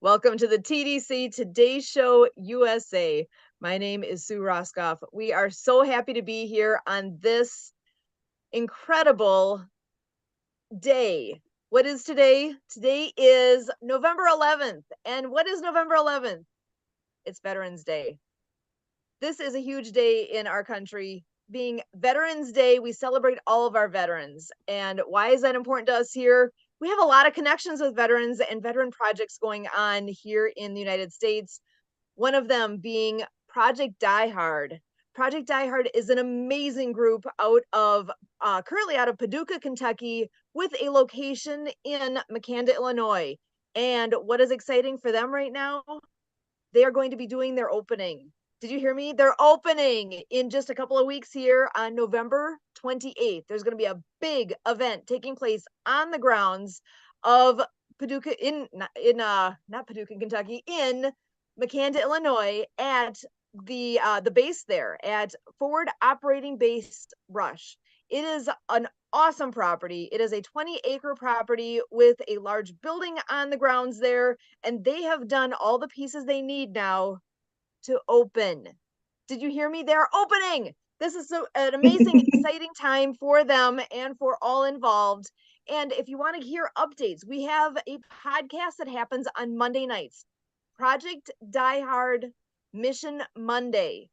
Welcome to the TDC Today Show USA. My name is Sue Roskoff. We are so happy to be here on this incredible day. What is today? Today is November 11th. And what is November 11th? It's Veterans Day. This is a huge day in our country. Being Veterans Day, we celebrate all of our veterans. And why is that important to us here? We have a lot of connections with veterans and veteran projects going on here in the United States. One of them being Project Die Hard. Project Die Hard is an amazing group currently out of Paducah, Kentucky, with a location in Macanda, Illinois. And what is exciting for them right now? They are going to be doing their opening. Did you hear me? They're opening in just a couple of weeks here on November 28th. There's going to be a big event taking place on the grounds of Paducah not Paducah, Kentucky, in Macanda, Illinois, at the base there at Forward Operating Base Rush. It is an awesome property. It is a 20-acre property with a large building on the grounds there, and they have done all the pieces they need now to open. Did you hear me? They're opening. This is an amazing, exciting time for them and for all involved. And if you want to hear updates, we have a podcast that happens on Monday nights. Project Die Hard Mission Monday.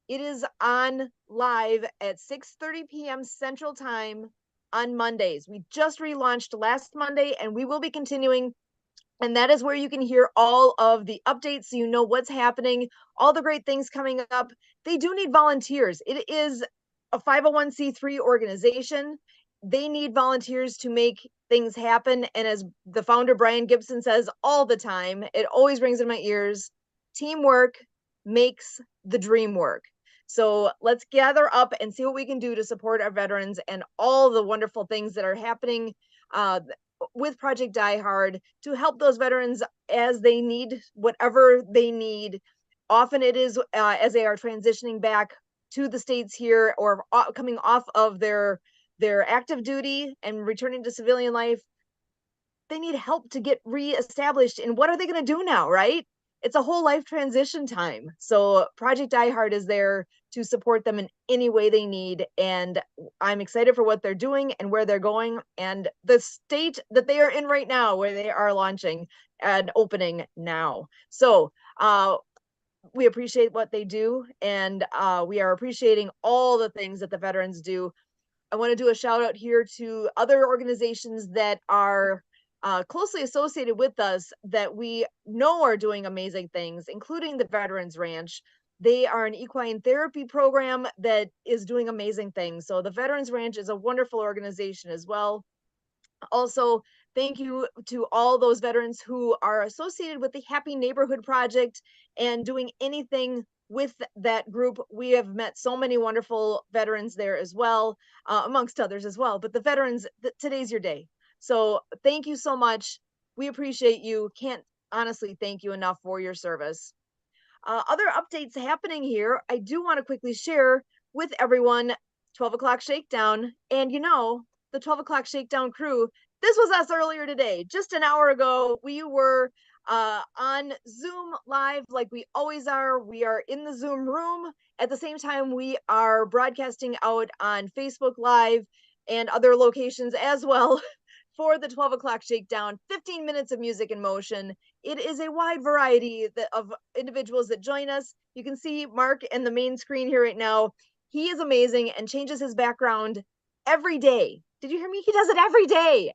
It is on live at 6:30 p.m. Central Time on Mondays. We just relaunched last Monday, and we will be continuing. And that is where you can hear all of the updates so you know what's happening, all the great things coming up. They do need volunteers. It is a 501c3 organization. They need volunteers to make things happen. And as the founder, Brian Gibson, says all the time, it always rings in my ears, teamwork makes the dream work. So let's gather up and see what we can do to support our veterans and all the wonderful things that are happening with Project Die Hard to help those veterans as they need whatever they need. Often it is as they are transitioning back to the States here or coming off of their active duty and returning to civilian life. They need help to get reestablished. And what are they going to do now, right? It's a whole life transition time. So Project Die Hard is there to support them in any way they need. And I'm excited for what they're doing and where they're going and the state that they are in right now, where they are launching and opening now. So we appreciate what they do. And we are appreciating all the things that the veterans do. I want to do a shout out here to other organizations that are closely associated with us that we know are doing amazing things, including the Veterans Ranch. They are an equine therapy program that is doing amazing things. So the Veterans Ranch is a wonderful organization as well. Also, thank you to all those veterans who are associated with the Happy Neighborhood Project and doing anything with that group. We have met so many wonderful veterans there as well, amongst others as well. But the veterans, today's your day. So thank you so much. We appreciate you. Can't honestly thank you enough for your service. Other updates happening here, I do want to quickly share with everyone 12 o'clock shakedown. And you know, the 12 o'clock shakedown crew, this was us earlier today. Just an hour ago, we were on Zoom live like we always are. We are in the Zoom room. At the same time, we are broadcasting out on Facebook Live and other locations as well for the 12 o'clock shakedown. 15 minutes of music in motion. It is a wide variety of individuals that join us. You can see Mark in the main screen here right now. He is amazing and changes his background every day. Did you hear me? He does it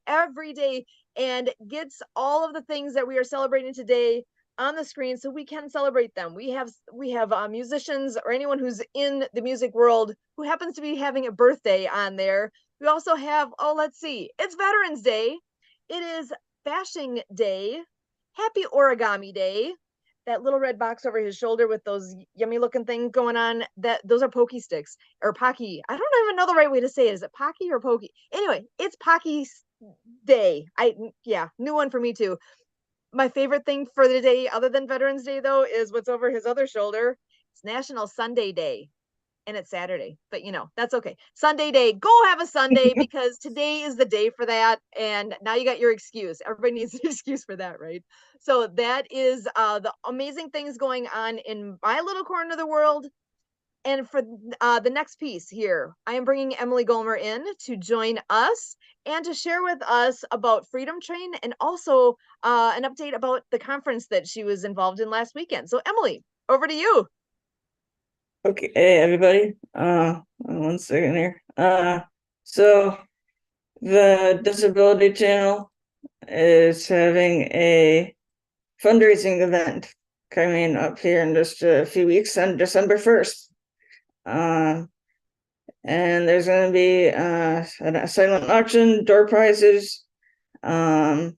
every day, and gets all of the things that we are celebrating today on the screen so we can celebrate them. We have musicians or anyone who's in the music world who happens to be having a birthday on there. We also have, let's see, it's Veterans Day. It is Bashing Day. Happy Origami Day. That little red box over his shoulder with those yummy looking things going on, those are Pokey sticks or Pocky. I don't even know the right way to say it. Is it Pocky or Pokey? Anyway, it's Pocky Day. New one for me too. My favorite thing for the day, other than Veterans Day though, is what's over his other shoulder. It's National Sunday Day. and it's Saturday, but that's okay. Sunday day, go have a Sunday because today is the day for that. And now you got your excuse. Everybody needs an excuse for that, right? So that is the amazing things going on in my little corner of the world. And for the next piece here, I am bringing Emily Gomer in to join us and to share with us about Freedom Train and also an update about the conference that she was involved in last weekend. So Emily, over to you. Okay, hey everybody. 1 second here. So the Disability Channel is having a fundraising event coming up here in just a few weeks on December 1st. And there's going to be a silent auction, door prizes. And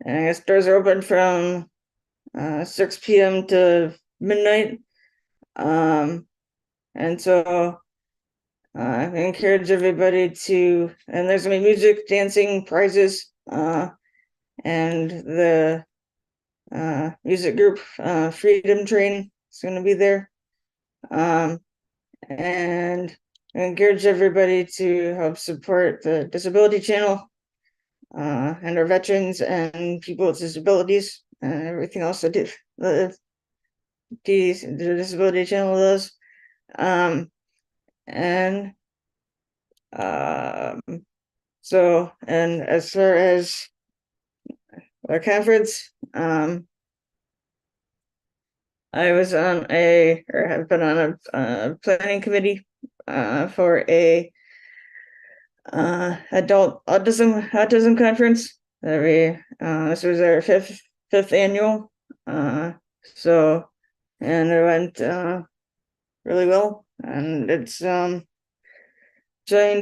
I guess doors are open from 6 p.m. to midnight. And so I encourage everybody to, and there's going to be music, dancing, prizes, and the music group Freedom Train is going to be there. And I encourage everybody to help support the Disability Channel and our veterans and people with disabilities and everything else that the Disability Channel does. And so, and as far as our conference, I was on have been on a planning committee for a adult autism conference that this was our fifth annual. So, and it went really well, and it's trying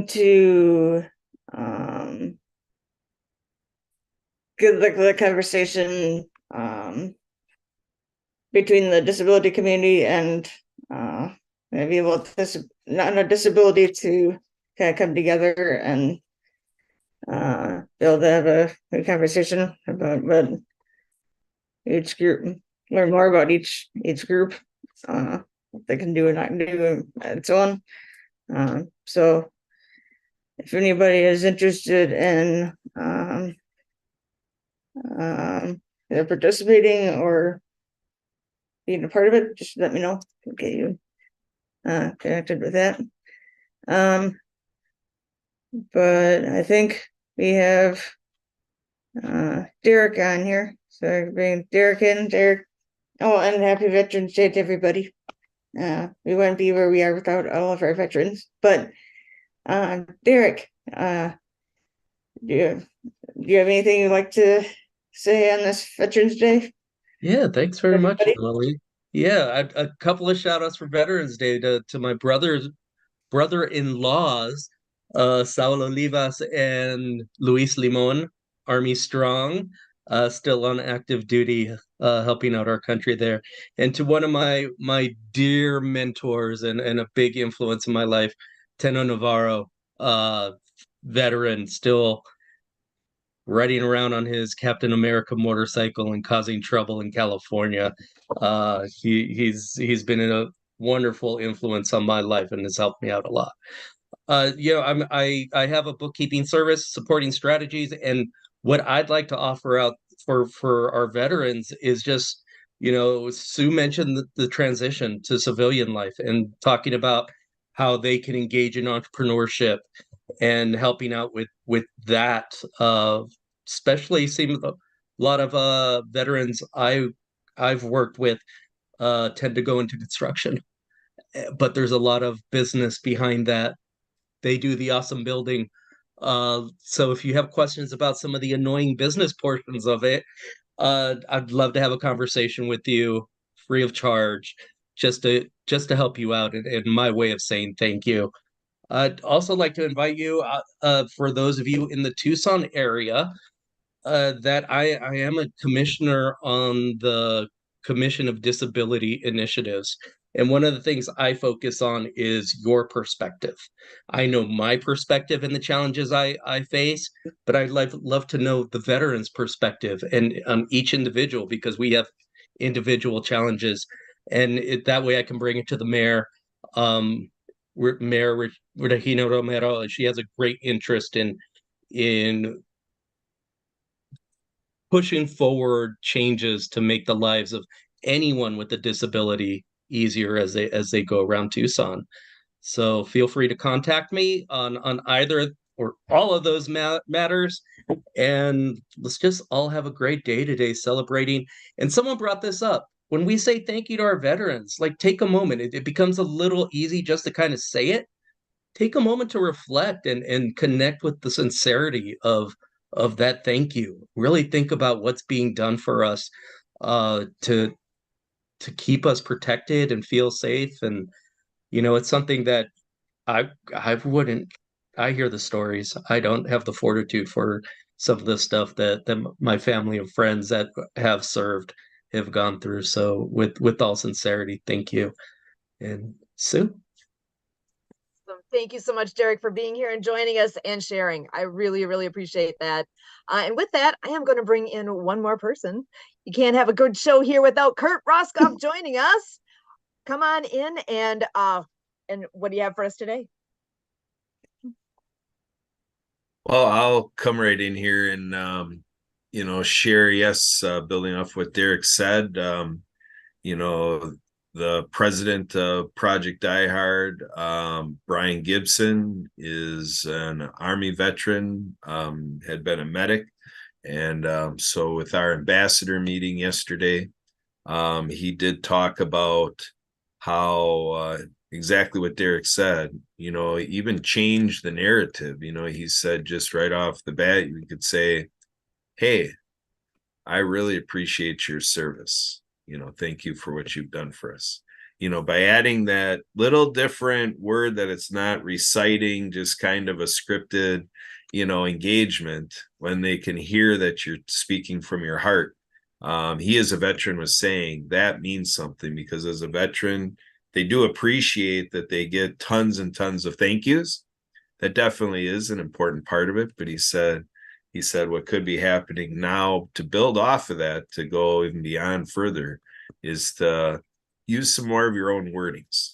to get the conversation between the disability community and maybe able to not a disability to kind of come together and be able to have a conversation about what each group, learn more about each group, what they can do and not do, and so on. So if anybody is interested in either participating or being a part of it, just let me know. We'll get you connected with that. But I think we have Derek on here. So I can bring Derek in. Derek, oh, and happy Veterans Day to everybody. We wouldn't be where we are without all of our veterans. But Derek, do you have anything you'd like to say on this Veterans Day? Yeah, thanks very much, Everybody? Emily. Yeah, a couple of shout outs for Veterans Day to my brother-in-laws, Saul Olivas and Luis Limon, Army Strong, still on active duty, helping out our country there. And to one of my dear mentors and a big influence in my life, Teno Navarro, veteran, still riding around on his Captain America motorcycle and causing trouble in California. He's been a wonderful influence on my life and has helped me out a lot. I have a bookkeeping service supporting strategies, and what I'd like to offer out for our veterans is just, Sue mentioned the transition to civilian life and talking about how they can engage in entrepreneurship and helping out with that. Especially seeing a lot of veterans I've worked with tend to go into construction, but there's a lot of business behind that. They do the awesome building. So if you have questions about some of the annoying business portions of it, I'd love to have a conversation with you free of charge, just to help you out in my way of saying thank you. I'd also like to invite you, for those of you in the Tucson area, that I am a commissioner on the Commission of Disability Initiatives. And one of the things I focus on is your perspective. I know my perspective and the challenges I face, but I'd love to know the veterans' perspective and each individual, because we have individual challenges. And that way I can bring it to the mayor. Mayor Regina Romero. She has a great interest in pushing forward changes to make the lives of anyone with a disability easier as they go around Tucson. So feel free to contact me on either or all of those matters. And let's just all have a great day today celebrating. And someone brought this up. When we say thank you to our veterans, like take a moment. It becomes a little easy just to kind of say it. Take a moment to reflect and connect with the sincerity of that thank you. Really think about what's being done for us to keep us protected and feel safe. And it's something that I wouldn't. I hear the stories. I don't have the fortitude for some of the stuff that my family and friends that have served have gone through. So with all sincerity, thank you. And Sue. Thank you so much, Derek, for being here and joining us and sharing. I really, really appreciate that. And with that, I am going to bring in one more person. You can't have a good show here without Kurt Roskoff joining us. Come on in and what do you have for us today? Well, I'll come right in here and share. Yes, building off what Derek said. The president of Project Die Hard, Brian Gibson, is an Army veteran, had been a medic. And so with our ambassador meeting yesterday, he did talk about how exactly what Derek said, even change the narrative. He said just right off the bat, you could say, hey, I really appreciate your service. Thank you for what you've done for us. By adding that little different word that it's not reciting just kind of a scripted, engagement, when they can hear that you're speaking from your heart. He, as a veteran, was saying that means something, because as a veteran, they do appreciate that they get tons and tons of thank yous. That definitely is an important part of it. But he said what could be happening now to build off of that, to go even beyond further, is to use some more of your own wordings.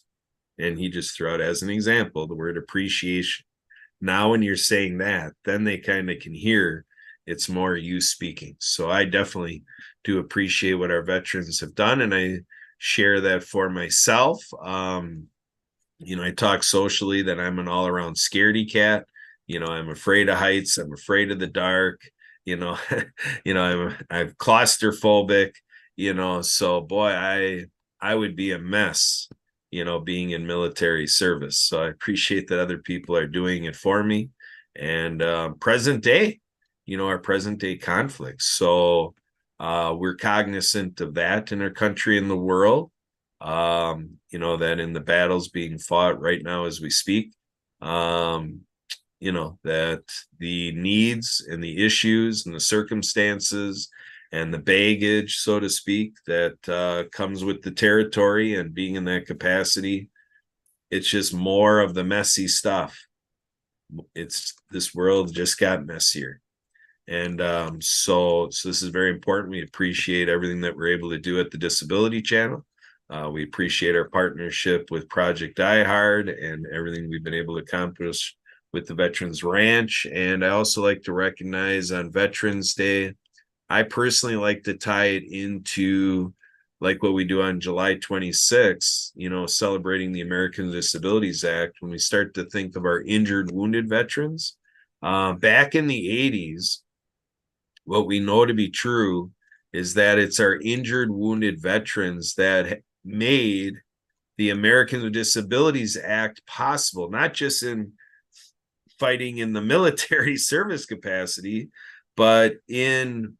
And he just threw out as an example the word appreciation. Now, when you're saying that, then they kind of can hear it's more you speaking. So I definitely do appreciate what our veterans have done, and I share that for myself. I talk socially that I'm an all-around scaredy cat. I'm afraid of heights. I'm afraid of the dark. I'm claustrophobic. So boy, I would be a mess, being in military service. So I appreciate that other people are doing it for me. And present day, our present day conflicts. So we're cognizant of that in our country and the world. That in the battles being fought right now as we speak, that the needs and the issues and the circumstances and the baggage, so to speak, that comes with the territory and being in that capacity, it's just more of the messy stuff. This world just got messier. And so this is very important. We appreciate everything that we're able to do at the Disability Channel. We appreciate our partnership with Project Die Hard and everything we've been able to accomplish with the Veterans Ranch. And I also like to recognize on Veterans Day, I personally like to tie it into like what we do on July 26th, celebrating the Americans with Disabilities Act. When we start to think of our injured, wounded veterans, back in the 80s, what we know to be true is that it's our injured, wounded veterans that made the Americans with Disabilities Act possible, not just in fighting in the military service capacity, but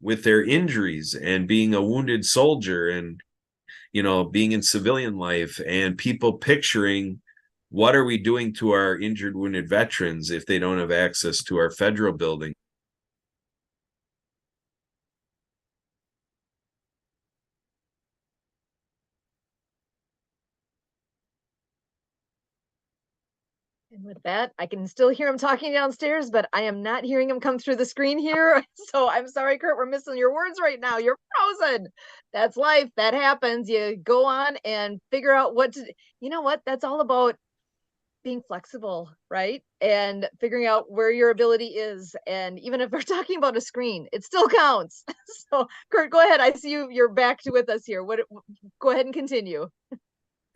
with their injuries and being a wounded soldier and, being in civilian life, and people picturing, what are we doing to our injured, wounded veterans if they don't have access to our federal building? And with that, I can still hear him talking downstairs, but I am not hearing him come through the screen here. So I'm sorry, Kurt, we're missing your words right now. You're frozen. That's life. That happens. You go on and figure out what to, you know what? That's all about being flexible, right? And figuring out where your ability is. And even if we're talking about a screen, it still counts. So Kurt, go ahead. I see you're back to with us here. Go ahead and continue.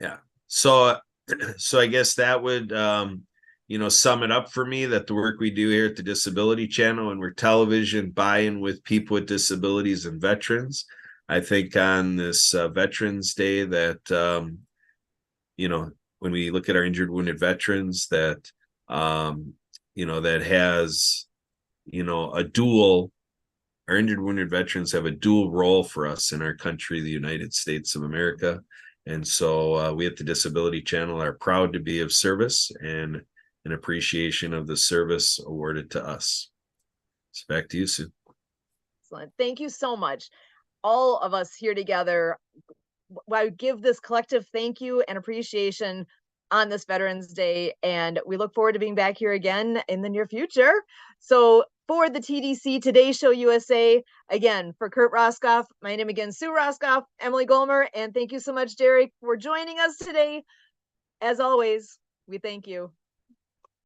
Yeah. So I guess that would sum it up for me, that the work we do here at the Disability Channel, and we're television buy-in with people with disabilities and veterans. I think on this Veterans Day that when we look at our injured, wounded veterans, that that has a dual. Our injured, wounded veterans have a dual role for us in our country, the United States of America. And so we at the Disability Channel are proud to be of service and an appreciation of the service awarded to us. So back to you, Sue. Excellent. Thank you so much. All of us here together, I give this collective thank you and appreciation on this Veterans Day, and we look forward to being back here again in the near future. So for the TDC Today Show USA, again, for Kurt Roskoff, my name again, Sue Roskoff, Emily Golmer, and thank you so much, Derek, for joining us today. As always, we thank you.